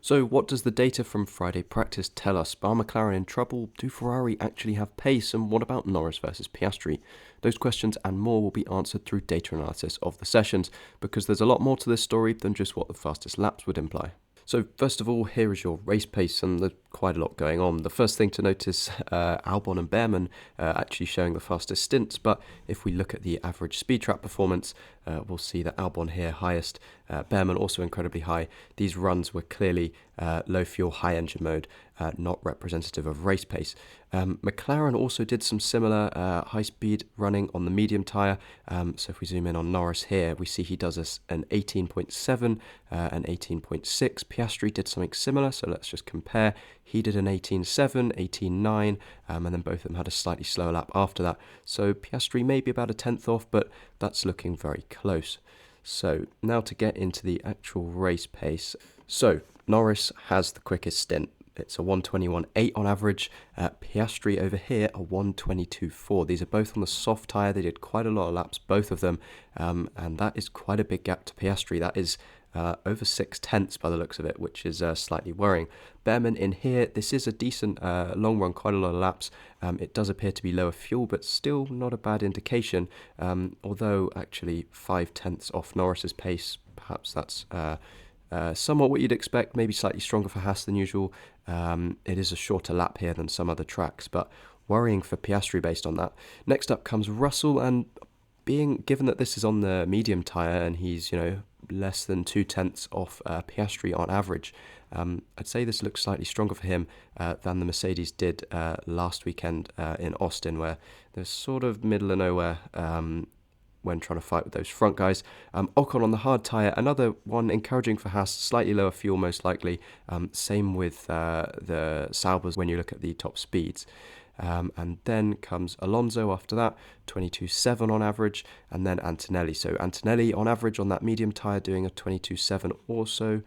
So what does the data from Friday practice tell us? Are McLaren in trouble? Do Ferrari actually have pace? And what about Norris versus Piastri? Those questions and more will be answered through data analysis of the sessions, because there's a lot more to this story than just what the fastest laps would imply. So first of all, here is your race pace, and there's quite a lot going on. The first thing to notice, Albon and Behrman actually showing the fastest stints, but if we look at the average speed trap performance, we'll see that Albon here highest, Behrman also incredibly high. These runs were clearly low fuel, high engine mode, not representative of race pace. McLaren also did some similar high speed running on the medium tyre. So if we zoom in on Norris here, we see he does an 18.7, an 18.6. Piastri did something similar, so let's just compare. He did an 18.7, 18.9, and then both of them had a slightly slower lap after that. So Piastri may be about a tenth off, but that's looking very close. So now to get into the actual race pace. So Norris has the quickest stint. It's a 1:21.8 on average. Piastri over here, a 1:22.4. These are both on the soft tyre. They did quite a lot of laps, both of them. And that is quite a big gap to Piastri. That is over 6/10 by the looks of it, which is slightly worrying. Behrman in here, this is a decent long run, quite a lot of laps. It does appear to be lower fuel, but still not a bad indication. Although actually 5/10 off Norris's pace, perhaps that's somewhat what you'd expect, maybe slightly stronger for Haas than usual. It is a shorter lap here than some other tracks, but worrying for Piastri based on that. Next up comes Russell, and being given that this is on the medium tyre and he's, less than 2/10 off Piastri on average, I'd say this looks slightly stronger for him than the Mercedes did last weekend in Austin, where they're sort of middle of nowhere when trying to fight with those front guys. Ocon on the hard tyre, another one encouraging for Haas, slightly lower fuel most likely. Same with the Saubers when you look at the top speeds. And then comes Alonso after that, 22.7 on average, and then Antonelli. So Antonelli on average on that medium tyre doing a 22.7 also.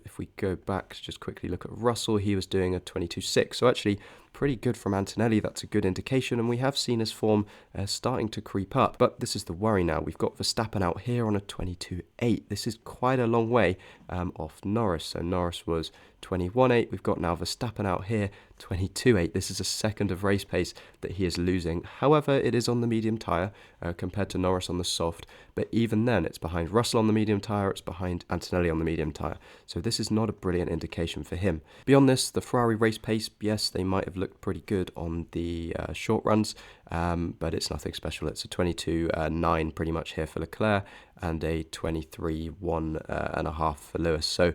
If we go back to just quickly look at Russell, he was doing a 22.6. So actually pretty good from Antonelli. That's a good indication. And we have seen his form starting to creep up. But this is the worry now. We've got Verstappen out here on a 22.8. This is quite a long way off Norris. So Norris was 21.8. We've got now Verstappen out here, 22.8. This is a second of race pace that he is losing. However, it is on the medium tyre compared to Norris on the soft. But even then, it's behind Russell on the medium tyre. It's behind Antonelli on the medium tyre. So this is not a brilliant indication for him. Beyond this, the Ferrari race pace, yes, they might have looked pretty good on the short runs, but it's nothing special. It's a 22.9 pretty much here for Leclerc and a 23.1.5 for Lewis. So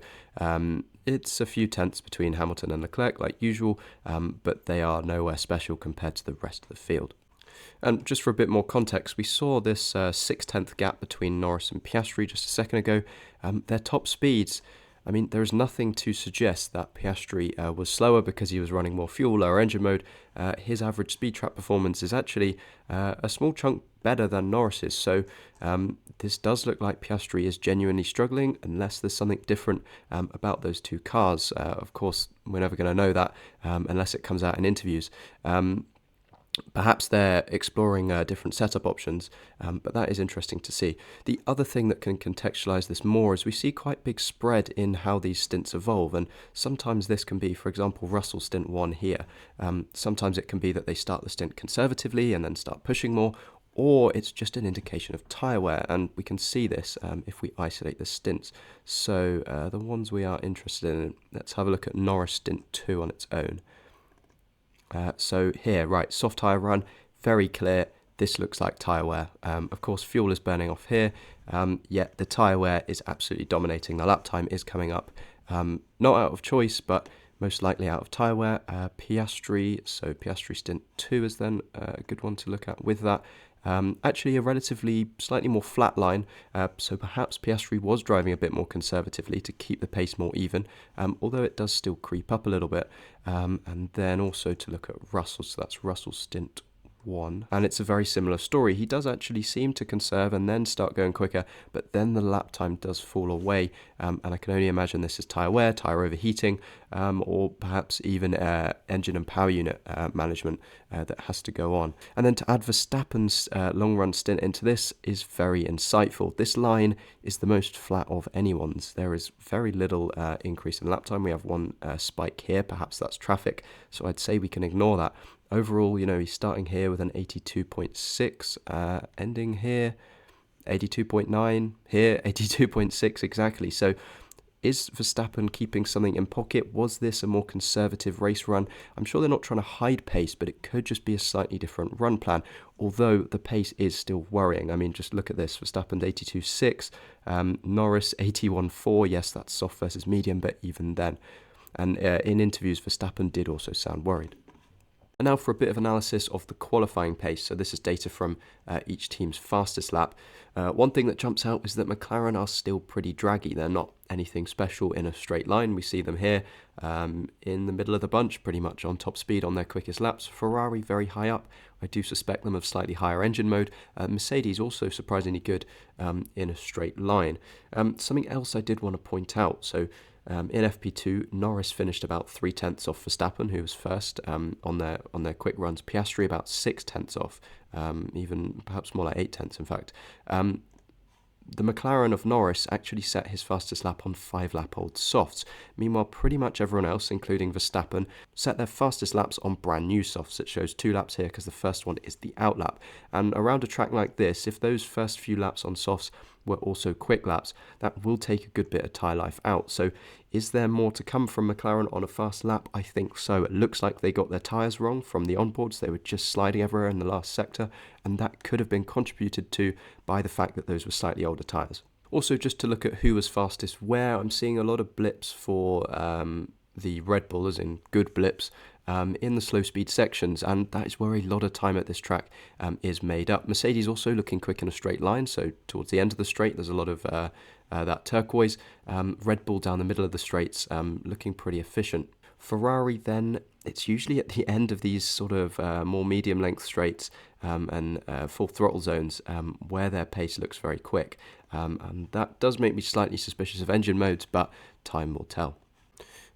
it's a few tenths between Hamilton and Leclerc like usual, but they are nowhere special compared to the rest of the field. And just for a bit more context, we saw this 6/10 gap between Norris and Piastri just a second ago. Their top speeds, I mean, there is nothing to suggest that Piastri was slower because he was running more fuel, lower engine mode. His average speed trap performance is actually a small chunk better than Norris's. So this does look like Piastri is genuinely struggling, unless there's something different about those two cars. Of course, we're never going to know that unless it comes out in interviews. Perhaps they're exploring different setup options, but that is interesting to see. The other thing that can contextualize this more is we see quite big spread in how these stints evolve, and sometimes this can be, for example, Russell's stint 1 here. Sometimes it can be that they start the stint conservatively and then start pushing more, or it's just an indication of tyre wear, and we can see this if we isolate the stints. So the ones we are interested in, let's have a look at Norris stint 2 on its own. So here, right, soft tyre run, very clear. This looks like tyre wear. Of course, fuel is burning off here, yet the tyre wear is absolutely dominating. The lap time is coming up, not out of choice, but most likely out of tyre wear. Piastri, so Piastri stint 2 is then a good one to look at with that. Actually a relatively slightly more flat line, so perhaps Piastri was driving a bit more conservatively to keep the pace more even, although it does still creep up a little bit. And then also to look at Russell, so that's Russell's stint 1. And it's a very similar story. He does actually seem to conserve and then start going quicker, but then the lap time does fall away. And I can only imagine this is tyre wear, tyre overheating, or perhaps even engine and power unit management that has to go on. And then to add Verstappen's long run stint into this is very insightful. This line is the most flat of anyone's. There is very little increase in lap time. We have one spike here, perhaps that's traffic, so I'd say we can ignore that. Overall, he's starting here with an 82.6, ending here 82.9, here 82.6 exactly. So is Verstappen keeping something in pocket? Was this a more conservative race run? I'm sure they're not trying to hide pace, but it could just be a slightly different run plan, although the pace is still worrying. I mean, just look at this. Verstappen 82.6, Norris 81.4. Yes, that's soft versus medium, but even then. And in interviews, Verstappen did also sound worried. And now for a bit of analysis of the qualifying pace. So this is data from each team's fastest lap. One thing that jumps out is that McLaren are still pretty draggy. They're not anything special in a straight line. We see them here in the middle of the bunch, pretty much on top speed on their quickest laps. Ferrari very high up. I do suspect them of slightly higher engine mode. Mercedes also surprisingly good in a straight line. Something else I did want to point out. So in FP2, Norris finished about 0.3 off Verstappen, who was first on their quick runs. Piastri about 0.6 off, even perhaps more like 0.8 in fact. The McLaren of Norris actually set his fastest lap on 5-lap-old softs. Meanwhile, pretty much everyone else, including Verstappen, set their fastest laps on brand new softs. It shows 2 laps here because the first one is the outlap. And around a track like this, if those first few laps on softs were also quick laps, that will take a good bit of tyre life out. So is there more to come from McLaren on a fast lap? I think so. It looks like they got their tyres wrong from the onboards. They were just sliding everywhere in the last sector, and that could have been contributed to by the fact that those were slightly older tyres. Also, just to look at who was fastest where, I'm seeing a lot of blips for the Red Bull, as in good blips, in the slow speed sections, and that is where a lot of time at this track is made up. Mercedes also looking quick in a straight line, so towards the end of the straight there's a lot of that turquoise. Red Bull down the middle of the straights looking pretty efficient. Ferrari then, it's usually at the end of these sort of more medium length straights and full throttle zones where their pace looks very quick, and that does make me slightly suspicious of engine modes, but time will tell.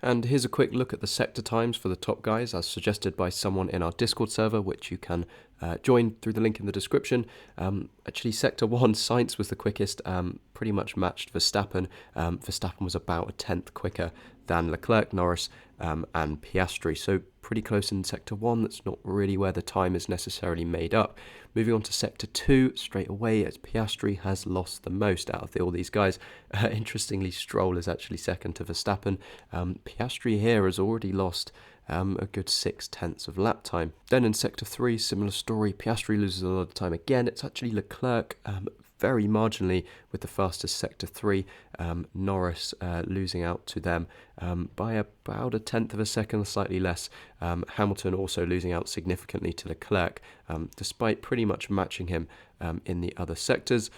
And here's a quick look at the sector times for the top guys, as suggested by someone in our Discord server, which you can join through the link in the description. Actually, Sector 1, Sainz was the quickest, pretty much matched Verstappen. Verstappen was about a 10th quicker than Leclerc, Norris, and Piastri. So pretty close in Sector 1. That's not really where the time is necessarily made up. Moving on to Sector 2, straight away, as Piastri has lost the most out of all these guys. Interestingly, Stroll is actually second to Verstappen. Piastri here has already lost a good 0.6 of lap time. Then in Sector 3, similar story. Piastri loses a lot of time again. It's actually Leclerc very marginally with the fastest Sector 3. Norris losing out to them by about 1/10 of a second, slightly less. Hamilton also losing out significantly to Leclerc, despite pretty much matching him in the other sectors.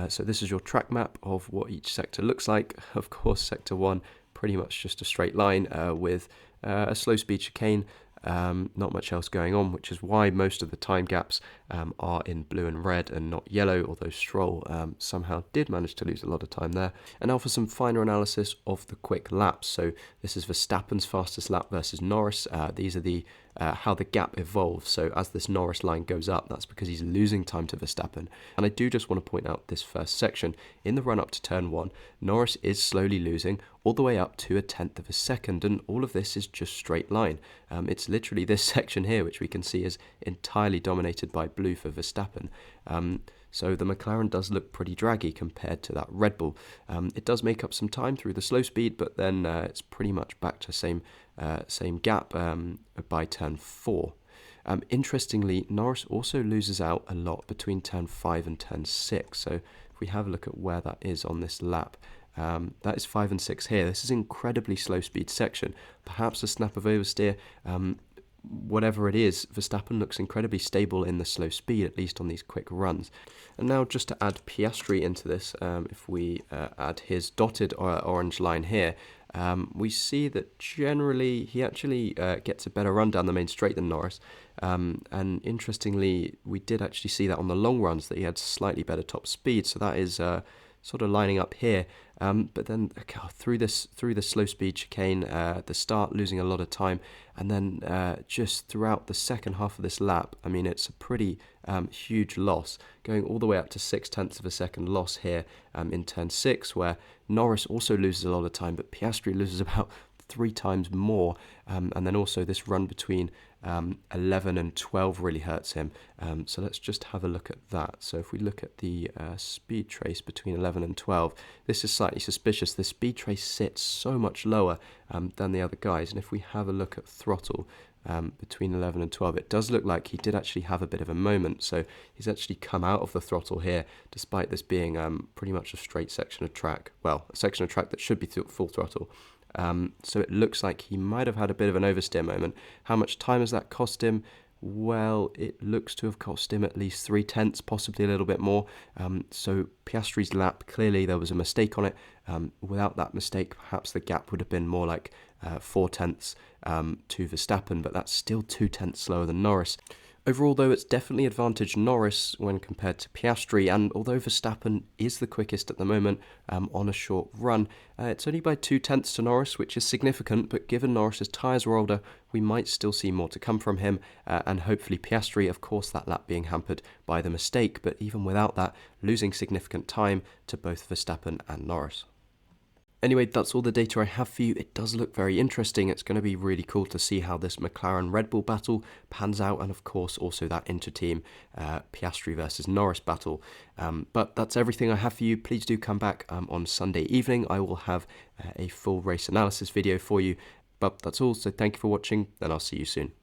So this is your track map of what each sector looks like. Of course, Sector 1, pretty much just a straight line with a slow speed chicane. Not much else going on, which is why most of the time gaps are in blue and red and not yellow, although Stroll somehow did manage to lose a lot of time there. And now for some finer analysis of the quick laps. So this is Verstappen's fastest lap versus Norris. These are the how the gap evolves. So as this Norris line goes up, that's because he's losing time to Verstappen. And I do just want to point out this first section. In the run up to turn 1, Norris is slowly losing all the way up to 1/10 of a second, and all of this is just straight line. It's literally this section here, which we can see is entirely dominated by blue for Verstappen. So the McLaren does look pretty draggy compared to that Red Bull. It does make up some time through the slow speed, but then it's pretty much back to same gap by turn 4. Interestingly, Norris also loses out a lot between turn 5 and turn 6. So if we have a look at where that is on this lap, that is 5 and 6 here. This is an incredibly slow speed section. Perhaps a snap of oversteer. Whatever it is, Verstappen looks incredibly stable in the slow speed, at least on these quick runs. And now just to add Piastri into this, if we add his dotted orange line here, we see that generally he actually gets a better run down the main straight than Norris. And interestingly, we did actually see that on the long runs that he had slightly better top speed. So that is sort of lining up here. But then through the slow speed chicane, the start losing a lot of time, and then just throughout the second half of this lap, I mean, it's a pretty huge loss, going all the way up to 0.6 of a second loss here in turn 6, where Norris also loses a lot of time, but Piastri loses about 3 times more, and then also this run between 11 and 12 really hurts him. So let's just have a look at that. So if we look at the speed trace between 11 and 12, this is slightly suspicious. The speed trace sits so much lower than the other guys, and if we have a look at throttle between 11 and 12, it does look like he did actually have a bit of a moment. So he's actually come out of the throttle here, despite this being pretty much a straight section of track. Well, a section of track that should be full throttle. So it looks like he might have had a bit of an oversteer moment. How much time has that cost him? Well, it looks to have cost him at least 0.3, possibly a little bit more. So Piastri's lap, clearly there was a mistake on it. Without that mistake, perhaps the gap would have been more like 0.4 to Verstappen, but that's still 0.2 slower than Norris. Overall, though, it's definitely advantaged Norris when compared to Piastri, and although Verstappen is the quickest at the moment on a short run, it's only by 0.2 to Norris, which is significant, but given Norris's tyres were older, we might still see more to come from him, and hopefully Piastri, of course, that lap being hampered by the mistake, but even without that, losing significant time to both Verstappen and Norris. Anyway, that's all the data I have for you. It does look very interesting. It's going to be really cool to see how this McLaren-Red Bull battle pans out, and of course also that inter-team Piastri versus Norris battle. But that's everything I have for you. Please do come back on Sunday evening. I will have a full race analysis video for you. But that's all, so thank you for watching, and I'll see you soon.